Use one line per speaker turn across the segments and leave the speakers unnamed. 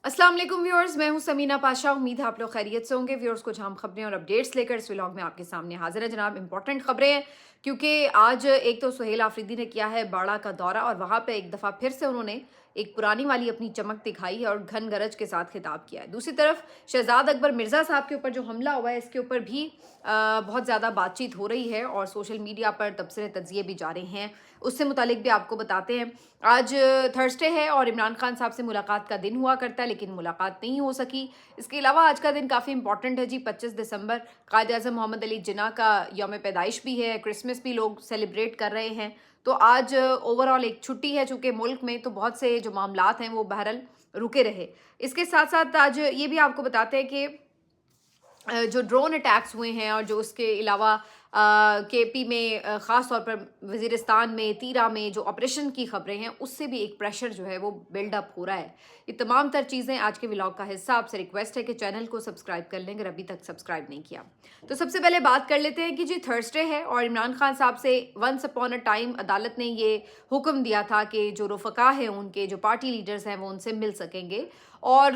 अस्सलाम वालेकुम व्यूअर्स, मैं हूं समीना पाशा। उम्मीद है आप लोग खैरियत से होंगे। व्यूअर्स, कुछ अहम खबरें और अपडेट्स लेकर इस व्लॉग में आपके सामने हाजिर है जनाब। इंपॉर्टेंट खबरें हैं क्योंकि आज एक तो सुहेल आफरीदी ने किया है बाड़ा का दौरा और वहां पे एक दफ़ा फिर से उन्होंने एक पुरानी वाली अपनी चमक दिखाई है और घन गरज के साथ खिताब किया है। दूसरी तरफ शहजाद अकबर मिर्ज़ा साहब के ऊपर जो हमला हुआ है इसके ऊपर भी बहुत ज़्यादा बातचीत हो रही है और सोशल मीडिया पर तबसरे तज्जिए भी जारी हैं। उससे मुतालिक भी आपको बताते हैं। आज थर्सडे है और इमरान खान साहब से मुलाकात का दिन हुआ करता है, लेकिन मुलाकात नहीं हो सकी। इसके अलावा आज का दिन काफ़ी इंपॉर्टेंट है जी। 25 दिसंबर कायद आज़म मोहम्मद अली जिन्ना का यौम पैदाइश भी है, क्रिसमस भी लोग सेलिब्रेट कर रहे हैं। तो आज ओवरऑल एक छुट्टी है चूँकि मुल्क में, तो बहुत से जो मामलात हैं वो बहरहाल रुके रहे। इसके साथ साथ आज ये भी आपको बताते हैं कि जो ड्रोन अटैक्स हुए हैं और जो उसके अलावा केपी में ख़ास तौर पर वज़ीरिस्तान में तीरा में जो ऑपरेशन की खबरें हैं उससे भी एक प्रेशर जो है वो बिल्डअप हो रहा है। ये तमाम तर चीज़ें आज के व्लॉग का हिस्सा। आपसे रिक्वेस्ट है कि चैनल को सब्सक्राइब कर लें अगर अभी तक सब्सक्राइब नहीं किया। तो सबसे पहले बात कर लेते हैं कि जी थर्सडे है और इमरान खान साहब से वंस अपॉन अ टाइम अदालत ने ये हुक्म दिया था कि जो रफ़क़ा हैं उनके, जो पार्टी लीडर्स हैं वो उनसे मिल सकेंगे और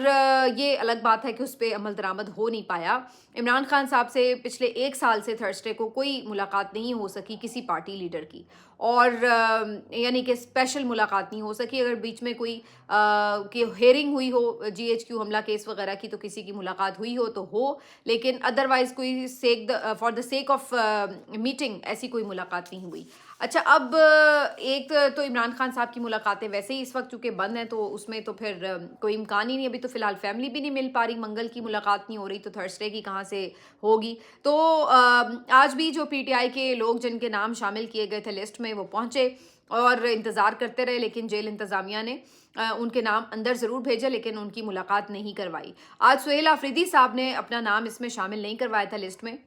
ये अलग बात है कि उस पर अमल दरामद हो नहीं पाया। इमरान खान साहब से पिछले 1 साल से थर्सडे को कोई मुलाकात नहीं हो सकी किसी पार्टी लीडर की और यानी कि स्पेशल मुलाकात नहीं हो सकी। अगर बीच में कोई कि हेयरिंग हुई हो जीएचक्यू हमला केस वगैरह की तो किसी की मुलाकात हुई हो तो हो, लेकिन अदरवाइज़ कोई for the sake of meeting ऐसी कोई मुलाकात नहीं हुई। अच्छा, अब एक तो इमरान खान साहब की मुलाकातें वैसे ही इस वक्त चूँकि बंद हैं तो उसमें तो फिर कोई इम्कान ही नहीं। अभी तो फ़िलहाल फैमिली भी नहीं मिल पा रही, मंगल की मुलाकात नहीं हो रही, तो थर्सडे की कहाँ से होगी। तो आज भी जो पीटीआई के लोग जिनके नाम शामिल किए गए थे लिस्ट में वो पहुँचे और इंतज़ार करते रहे, लेकिन जेल इंतज़ामिया ने उनके नाम अंदर ज़रूर भेजे लेकिन उनकी मुलाकात नहीं करवाई। आज सुहेल आफरीदी साहब ने अपना नाम इसमें शामिल नहीं करवाया था लिस्ट में।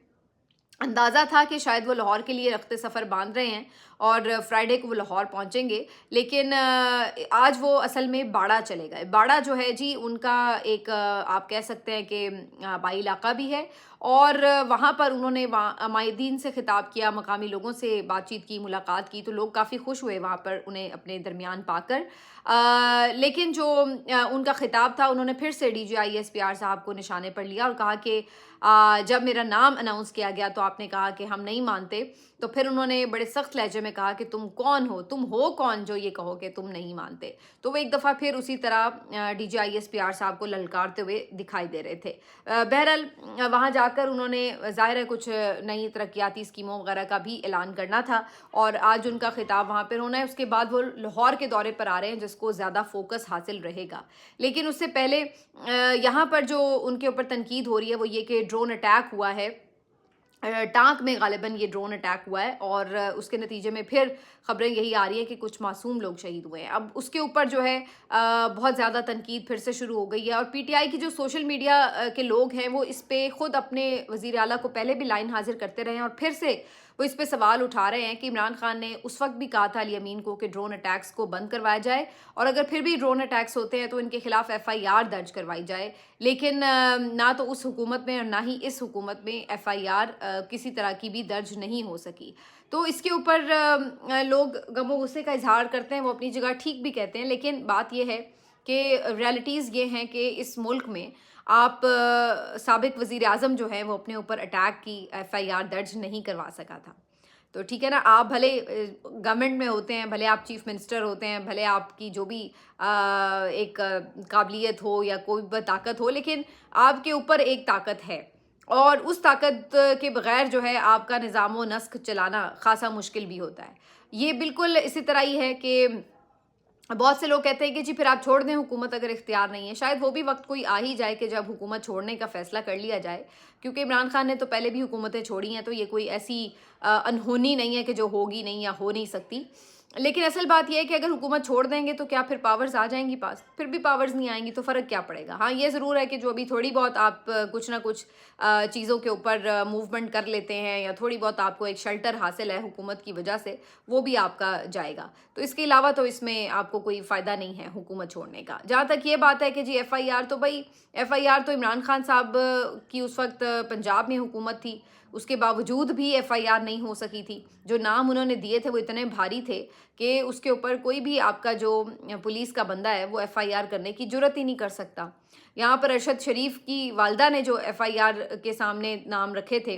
अंदाज़ा था कि शायद वो लाहौर के लिए रख्ते सफ़र बांध रहे हैं और फ्राइडे को वो लाहौर पहुंचेंगे, लेकिन आज वो असल में बाड़ा चले गए। बाड़ा जो है जी उनका एक आप कह सकते हैं कि आबाई इलाका भी है और वहाँ पर उन्होंने माहिदीन से खिताब किया, मकामी लोगों से बातचीत की, मुलाकात की, तो लोग काफ़ी खुश हुए वहाँ पर उन्हें अपने दरमियान पाकर। लेकिन जो उनका खिताब था उन्होंने फिर से DGISPR साहब को निशाने पर लिया और कहा कि जब मेरा नाम अनाउंस किया गया तो आपने कहा कि हम नहीं मानते। तो फिर उन्होंने बड़े सख्त लहजे में कहा कि तुम कौन हो, तुम हो कौन जो ये कहो कि तुम नहीं मानते। तो वो एक दफ़ा फिर उसी तरह DGISPR साहब को ललकारते हुए दिखाई दे रहे थे। बहरहाल वहाँ जाकर उन्होंने ज़ाहिर है कुछ नई तरक्याती स्कीमों वगैरह का भी ऐलान करना था और आज उनका खिताब वहाँ पर होना है। उसके बाद वो लाहौर के दौरे पर आ रहे हैं जिसको ज़्यादा फोकस हासिल रहेगा। लेकिन उससे पहले यहाँ पर जो उनके ऊपर तनकीद हो रही है वो ये कि ड्रोन अटैक हुआ है, टांक में गालिबन ये ड्रोन अटैक हुआ है और उसके नतीजे में फिर खबरें यही आ रही है कि कुछ मासूम लोग शहीद हुए हैं। अब उसके ऊपर जो है बहुत ज़्यादा तनकीद फिर से शुरू हो गई है और पीटीआई की जो सोशल मीडिया के लोग हैं वो इस पे खुद अपने वज़ीर आला को पहले भी लाइन हाजिर करते रहे हैं और फिर से वो इस पे सवाल उठा रहे हैं कि इमरान खान ने उस वक्त भी कहा था अली अमीन को कि ड्रोन अटैक्स को बंद करवाया जाए और अगर फिर भी ड्रोन अटैक्स होते हैं तो इनके खिलाफ FIR दर्ज करवाई जाए। लेकिन ना तो उस हुकूमत में और ना ही इस हुकूमत में FIR किसी तरह की भी दर्ज नहीं हो सकी। तो इसके ऊपर लोग गमो गुस्से का इजहार करते हैं, वो अपनी जगह ठीक भी कहते हैं, लेकिन बात यह है कि रियलिटीज़ ये हैं कि इस मुल्क में आप साबिक वज़ीर आज़म जो है वो अपने ऊपर अटैक की FIR दर्ज नहीं करवा सका था। तो ठीक है ना, आप भले गवर्नमेंट में होते हैं, भले आप चीफ मिनिस्टर होते हैं, भले आपकी जो भी एक काबिलियत हो या कोई भी ताकत हो, लेकिन आपके ऊपर एक ताकत है और उस ताकत के बगैर जो है आपका निज़ाम व नस्क चलाना खासा मुश्किल भी होता है। ये बिल्कुल इसी तरह ही है कि बहुत से लोग कहते हैं कि जी फिर आप छोड़ दें हुकूमत अगर इख्तियार नहीं है। शायद वो भी वक्त कोई आ ही जाए कि जब हुकूमत छोड़ने का फ़ैसला कर लिया जाए, क्योंकि इमरान खान ने तो पहले भी हुकूमतें छोड़ी हैं, तो ये कोई ऐसी अनहोनी नहीं है कि जो होगी नहीं या हो नहीं सकती। लेकिन असल बात यह है कि अगर हुकूमत छोड़ देंगे तो क्या फिर पावर्स आ जाएंगी पास? फिर भी पावर्स नहीं आएंगी तो फ़र्क क्या पड़ेगा? हाँ, ये ज़रूर है कि जो अभी थोड़ी बहुत आप कुछ ना कुछ चीज़ों के ऊपर मूवमेंट कर लेते हैं या थोड़ी बहुत आपको एक शेल्टर हासिल है हुकूमत की वजह से, वो भी आपका जाएगा। तो इसके अलावा तो इसमें आपको कोई फ़ायदा नहीं है हुकूमत छोड़ने का। जहाँ तक ये बात है कि जी FIR तो भाई FIR तो इमरान खान साहब की उस वक्त पंजाब में हुकूमत थी, उसके बावजूद भी एफआईआर नहीं हो सकी थी। जो नाम उन्होंने दिए थे वो इतने भारी थे कि उसके ऊपर कोई भी आपका जो पुलिस का बंदा है वो एफआईआर करने की जुर्रत ही नहीं कर सकता। यहाँ पर अरशद शरीफ की वालदा ने जो एफआईआर के सामने नाम रखे थे,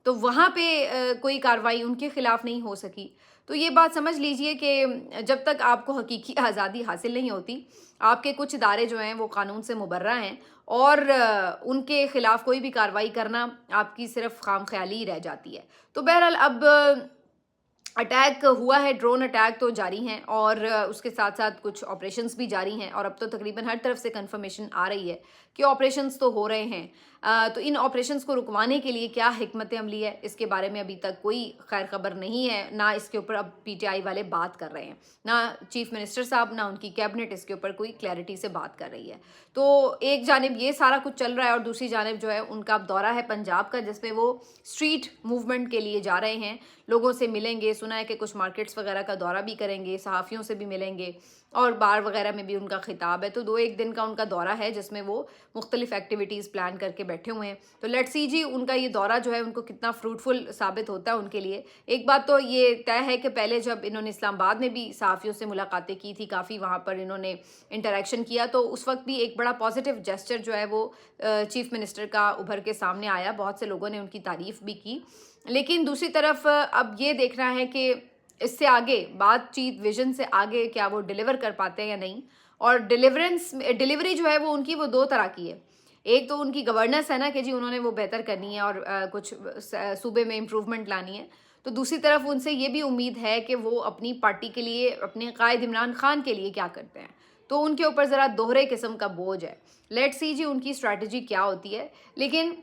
तो वहाँ पे कोई कार्रवाई उनके खिलाफ नहीं हो सकी। तो ये बात समझ लीजिए कि जब तक आपको हकीकी आज़ादी हासिल नहीं होती, आपके कुछ इदारे जो हैं वो कानून से मुबर्रा हैं और उनके खिलाफ कोई भी कार्रवाई करना आपकी सिर्फ खामख्याली ही रह जाती है। तो बहरहाल अब अटैक हुआ है, ड्रोन अटैक तो जारी हैं और उसके साथ साथ कुछ ऑपरेशंस भी जारी हैं और अब तो तकरीबन हर तरफ से कंफर्मेशन आ रही है कि ऑपरेशंस तो हो रहे हैं। तो इन ऑपरेशंस को रुकवाने के लिए क्या हिकमत अमली है, इसके बारे में अभी तक कोई खैर खबर नहीं है, ना इसके ऊपर अब पीटीआई वाले बात कर रहे हैं, ना चीफ मिनिस्टर साहब ना उनकी कैबिनेट इसके ऊपर कोई क्लैरिटी से बात कर रही है। तो एक जानिब ये सारा कुछ चल रहा है और दूसरी जानिब जो है उनका अब दौरा है पंजाब का, जिसमें वो स्ट्रीट मूवमेंट के लिए जा रहे हैं, लोगों से मिलेंगे, सुना है कि कुछ मार्केट्स वगैरह का दौरा भी करेंगे, सहाफ़ियों से भी मिलेंगे और बार वगैरह में भी उनका खिताब है। तो 2-1 दिन का उनका दौरा है जिसमें वो मुख्तलिफ एक्टिविटीज़ प्लान करके बैठे हुए हैं। तो लेट्स सी जी उनका ये दौरा जो है उनको कितना फ्रूटफुल साबित होता है उनके लिए। एक बात तो ये तय है कि पहले जब इन्होंने इस्लामाबाद में भी सहाफ़ियों से मुलाकातें की थी, काफ़ी वहाँ पर इन्होंने इंटरेक्शन किया, तो उस वक्त भी एक बड़ा पॉजिटिव जेस्चर जो है वो चीफ मिनिस्टर का उभर के सामने आया, बहुत से लोगों ने उनकी तारीफ़ भी की। लेकिन दूसरी तरफ अब ये देखना है कि इससे आगे बातचीत विजन से आगे क्या वो डिलीवर कर पाते हैं या नहीं। और डिलीवरी जो है वो उनकी वो 2 तरह की है। एक तो उनकी गवर्नेंस है ना कि जी उन्होंने वो बेहतर करनी है और कुछ सूबे में इम्प्रूवमेंट लानी है। तो दूसरी तरफ उनसे ये भी उम्मीद है कि वो अपनी पार्टी के लिए, अपने कायद इमरान खान के लिए क्या करते हैं। तो उनके ऊपर ज़रा दोहरे किस्म का बोझ है। लेट्स सी जी उनकी स्ट्रैटेजी क्या होती है। लेकिन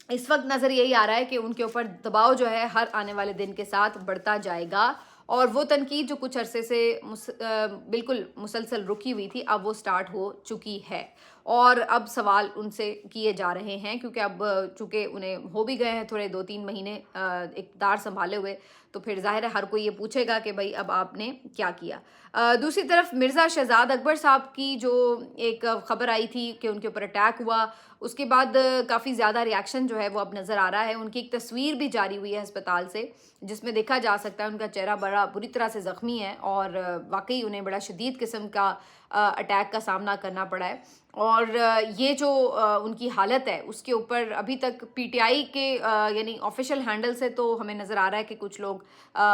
इस वक्त नज़र यही आ रहा है कि उनके ऊपर दबाव जो है हर आने वाले दिन के साथ बढ़ता जाएगा और वो तनकीद जो कुछ अरसे से बिल्कुल मुसलसल रुकी हुई थी, अब वो स्टार्ट हो चुकी है और अब सवाल उनसे किए जा रहे हैं क्योंकि अब चूँकि उन्हें हो भी गए हैं थोड़े 2-3 महीने इक़्तिदार संभाले हुए, तो फिर ज़ाहिर है हर कोई ये पूछेगा कि भाई अब आपने क्या किया। दूसरी तरफ मिर्ज़ा शहज़ाद अकबर साहब की जो एक ख़बर आई थी कि उनके ऊपर अटैक हुआ, उसके बाद काफ़ी ज़्यादा रिएक्शन जो है वो अब नज़र आ रहा है। उनकी एक तस्वीर भी जारी हुई है अस्पताल से, जिसमें देखा जा सकता है उनका चेहरा बड़ा बुरी तरह से ज़ख्मी है और वाकई उन्हें बड़ा शदीद किस्म का अटैक का सामना करना पड़ा है। और ये जो उनकी हालत है उसके ऊपर अभी तक पीटीआई के यानी ऑफिशियल हैंडल से तो हमें नज़र आ रहा है कि कुछ लोग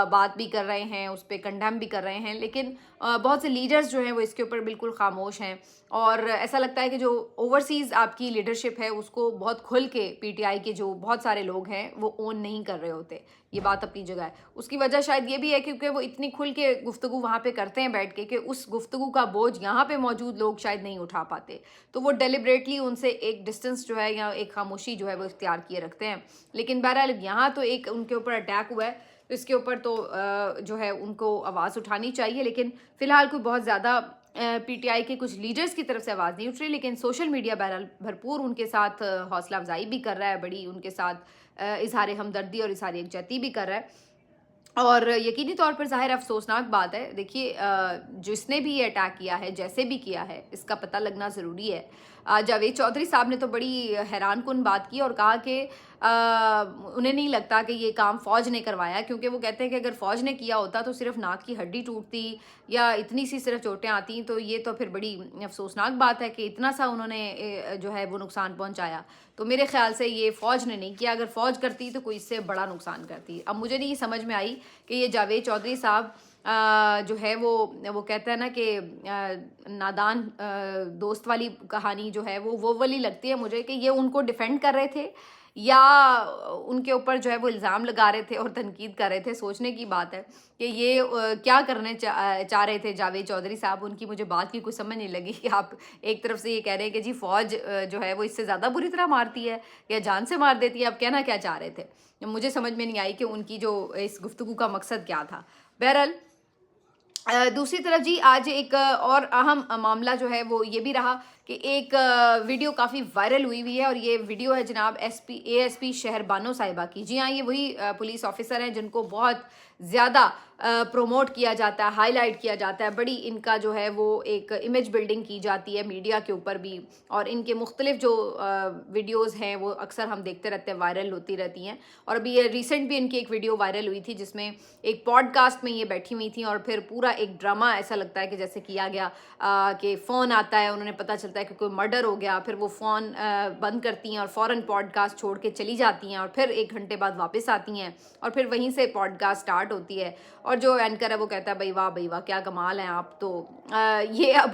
बात भी कर रहे हैं, उस पर कंडेम भी कर रहे हैं, लेकिन बहुत से लीडर्स जो हैं वो इसके ऊपर बिल्कुल खामोश हैं और ऐसा लगता है कि जो ओवरसीज़ आपकी लीडरशिप है उसको बहुत खुल के पीटीआई के जो बहुत सारे लोग हैं वो ओन नहीं कर रहे होते। ये बात अपनी जगह है। उसकी वजह शायद ये भी है क्योंकि वो इतनी खुल के गुफ्तगू वहाँ पे करते हैं बैठ के कि उस गुफ्तगू का बोझ यहाँ पे मौजूद लोग शायद नहीं उठा पाते, तो वो डेलिबरेटली उनसे एक डिस्टेंस जो है या एक खामोशी जो है वो इख्तियार किए रखते हैं। लेकिन बहरहाल यहाँ तो एक उनके ऊपर अटैक हुआ है, तो इसके ऊपर तो जो है उनको आवाज़ उठानी चाहिए, लेकिन फ़िलहाल कोई बहुत ज़्यादा पीटीआई के कुछ लीडर्स की तरफ से आवाज़ नहीं उठ रही। लेकिन सोशल मीडिया बहरहाल भरपूर उनके साथ हौसला अफजाई भी कर रहा है, बड़ी उनके साथ इजहार हमदर्दी और इजहार यकजहती भी कर रहा है और यकीनी तौर पर ज़ाहिर अफसोसनाक बात है। देखिए जिसने भी ये अटैक किया है, जैसे भी किया है, इसका पता लगना ज़रूरी है। जावेद चौधरी साहब ने तो बड़ी हैरान कुन बात की और कहा कि उन्हें नहीं लगता कि ये काम फ़ौज ने करवाया, क्योंकि वो कहते हैं कि अगर फ़ौज ने किया होता तो सिर्फ नाक की हड्डी टूटती या इतनी सी सिर्फ चोटें आती, तो ये तो फिर बड़ी अफसोसनाक बात है कि इतना सा उन्होंने जो है वो नुकसान पहुंचाया। तो मेरे ख्याल से ये फ़ौज ने नहीं किया, अगर फ़ौज करती तो कोई इससे बड़ा नुकसान करती। अब मुझे नहीं समझ में आई कि ये जावेद चौधरी साहब जो है वो कहते हैं ना कि नादान दोस्त वाली कहानी जो है वो वाली लगती है मुझे कि ये उनको डिफेंड कर रहे थे या उनके ऊपर जो है वो इल्ज़ाम लगा रहे थे और तनकीद कर रहे थे। सोचने की बात है कि ये क्या करने चाह रहे थे जावेद चौधरी साहब। उनकी मुझे बात की कुछ समझ नहीं लगी कि आप एक तरफ से ये कह रहे हैं कि जी फ़ौज जो है वो इससे ज़्यादा बुरी तरह मारती है या जान से मार देती है, आप कहना क्या चाह रहे थे। मुझे समझ में नहीं आई कि उनकी जो इस गुफ्तगू का मकसद क्या था। बहरहाल दूसरी तरफ जी आज एक और अहम मामला जो है वो ये भी रहा कि एक वीडियो काफ़ी वायरल हुई है और ये वीडियो है जनाब एएसपी शहर बानो साहिबा की। जी हाँ, ये वही पुलिस ऑफिसर हैं जिनको बहुत ज़्यादा प्रोमोट किया जाता है, हाईलाइट किया जाता है, बड़ी इनका जो है वो एक इमेज बिल्डिंग की जाती है मीडिया के ऊपर भी, और इनके मुख्तलिफ जो वीडियोज़ हैं वो अक्सर हम देखते रहते हैं, वायरल होती रहती हैं। और अभी ये रिसेंट भी इनकी एक वीडियो वायरल हुई थी जिसमें एक पॉडकास्ट में ये बैठी हुई थी और फिर पूरा एक ड्रामा ऐसा लगता है कि जैसे किया गया कि फ़ोन आता है, उन्होंने पता चलता है कि कोई मर्डर हो गया, फिर वो फ़ोन बंद करती हैं और फ़ौरन पॉडकास्ट छोड़ के चली जाती हैं और फिर 1 घंटे बाद वापस आती हैं और फिर वहीं से पॉडकास्ट स्टार्ट होती है। और जो एंकर है वो कहता है भाई वाह क्या कमाल हैं आप तो। ये अब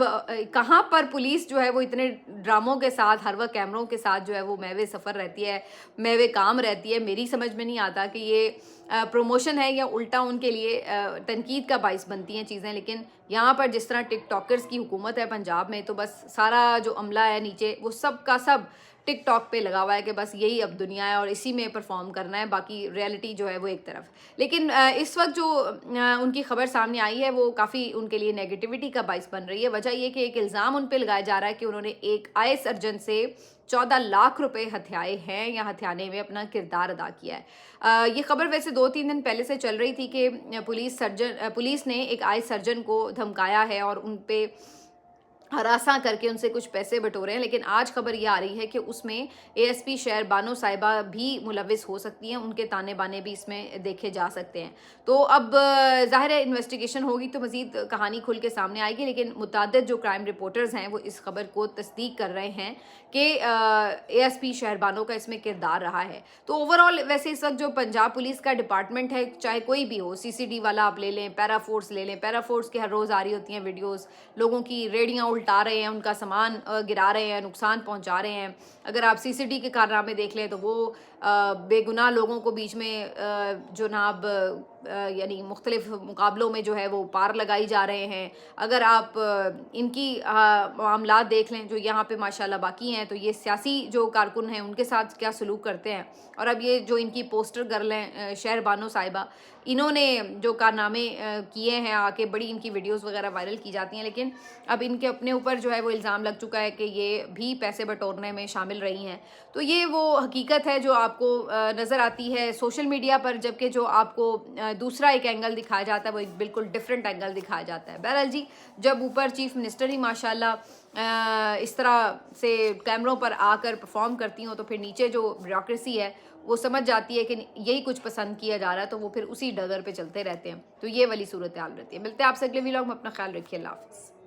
कहाँ पर पुलिस जो है वो इतने ड्रामों के साथ हर वक्त कैमरों के साथ जो है वो महवे सफ़र रहती है, महवे काम रहती है। मेरी समझ में नहीं आता कि ये प्रमोशन है या उल्टा उनके लिए तनकीद का बाइस बनती हैं चीज़ें। लेकिन यहाँ पर जिस तरह टिकटॉकर्स की हुकूमत है पंजाब में, तो बस सारा जो अमला है नीचे वो सब का सब टिकटॉक पे लगा हुआ है कि बस यही अब दुनिया है और इसी में परफॉर्म करना है, बाकी रियलिटी जो है वो एक तरफ। लेकिन इस वक्त जो उनकी खबर सामने आई है वो काफ़ी उनके लिए नेगेटिविटी का बाइस बन रही है। वजह ये कि एक इल्ज़ाम उन पे लगाया जा रहा है कि उन्होंने एक आय सर्जन से 14 लाख रुपए हथियाए हैं या हथियाने में अपना किरदार अदा किया है। ये खबर वैसे 2-3 दिन पहले से चल रही थी कि पुलिस ने एक आय सर्जन को धमकाया है और उन पे हरासा करके उनसे कुछ पैसे बटोरे हैं। लेकिन आज खबर ये आ रही है कि उसमें एएसपी शहर बानो साहिबा भी मुलविस हो सकती हैं, उनके ताने बाने भी इसमें देखे जा सकते हैं। तो अब ज़ाहिर है इन्वेस्टिगेशन होगी तो मज़ीद कहानी खुल के सामने आएगी। लेकिन मुतअद्दिद जो क्राइम रिपोर्टर्स हैं वो इस खबर को तस्दीक कर रहे हैं कि एएसपी शहर बानो का इसमें किरदार रहा है। तो ओवरऑल वैसे इस वक्त जो पंजाब पुलिस का डिपार्टमेंट है, चाहे कोई भी हो, सीसीडी वाला आप ले लें, पैरा फोर्स ले लें, पैरा फोर्स की हर रोज़ आ रही होती हैं वीडियोज़, लोगों की रेडियाँ उल्टा रहे हैं, उनका सामान गिरा रहे हैं, नुकसान पहुंचा रहे हैं। अगर आप सीसीडी के कारनामे देख लें तो वो बेगुनाह लोगों को बीच में जनाब यानी मुख्तलिफ मुकाबलों में जो है वो पार लगाई जा रहे हैं। अगर आप इनकी मामलात देख लें जो यहाँ पे माशाल्लाह बाकी हैं, तो ये सियासी जो कारकुन हैं उनके साथ क्या सलूक करते हैं। और अब ये जो इनकी पोस्टर गर्ल हैं शहर बानो साहिबा, इन्होंने जो कारनामे किए हैं, आके बड़ी इनकी वीडियोस वगैरह वायरल की जाती हैं। लेकिन अब इनके अपने ऊपर जो है वो इल्ज़ाम लग चुका है कि ये भी पैसे बटोरने में शामिल रही हैं। तो ये वो हकीकत है जो आपको नज़र आती है सोशल मीडिया पर, जबकि जो आपको दूसरा एक एंगल दिखाया जाता है वो एक बिल्कुल डिफरेंट एंगल दिखाया जाता है। बहरहाल जी, जब ऊपर चीफ मिनिस्टर ही माशाल्लाह इस तरह से कैमरों पर आकर परफॉर्म करती हों, तो फिर नीचे जो ब्यूरोक्रेसी है वो समझ जाती है कि यही कुछ पसंद किया जा रहा है, तो वो फिर उसी डगर पे चलते रहते हैं। तो ये वाली सूरत हाल रहती है। मिलते हैं आपसे अगले व्लॉग में, अपना ख्याल रखिए, अल्लाह हाफ़िज़।